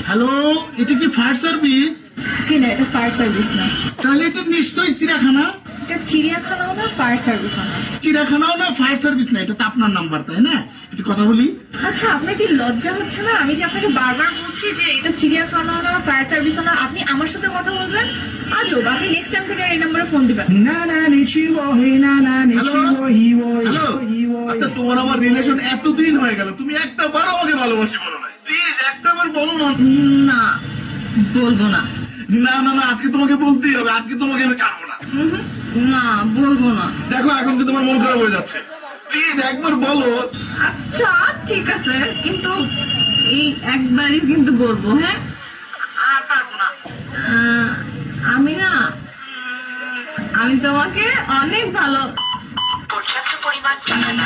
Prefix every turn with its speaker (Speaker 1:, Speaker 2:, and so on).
Speaker 1: Hello, এটা কি fire service?
Speaker 2: জি না, এটা ফায়ার সার্ভিস না।
Speaker 1: তাহলে এটা নিশ্চয়ই চিড়িয়াখানা।
Speaker 2: এটা চিড়িয়াখানাও না, ফায়ার সার্ভিসও না।
Speaker 1: চিড়িয়াখানাও না, ফায়ার সার্ভিস না, এটা তো আপনার নাম্বার, তাই না? একটু কথা বলি।
Speaker 2: আচ্ছা, আপনার কি লজ্জা হচ্ছে না? আমি যে আপনাকে বারবার বলছি যে এটা চিড়িয়াখানাও না, ফায়ার সার্ভিসও না, আপনি আমার সাথে কথা বলবেন। আজব, আপনি নেক্সট টাইম থেকে এই নম্বরে ফোন দিবেন।
Speaker 1: হ্যালো, আচ্ছা তোমার আমার রিলেশন এতদিন হয়ে গেল, তুমি একটা বার আমাকে ভালোবাসি বলো না, প্লিজ একটা বার বলো না।
Speaker 2: না, বলবো না।
Speaker 1: না না না, আজকে তোমাকে বলতেই হবে, আজকে তোমাকে আমি ছাড়বো না।
Speaker 2: না, বলবো না।
Speaker 1: দেখো এখন কি তোমার মন খারাপ হয়ে যাচ্ছে, প্লিজ একবার বলো।
Speaker 2: আচ্ছা ঠিক আছে, কিন্তু এই একবারই কিন্তু বলবো, হ্যাঁ? আর পারবো না। আমি না, আমি তোমাকে অনেক ভালো।
Speaker 3: পর্যাপ্ত পরিমাণ টাকা না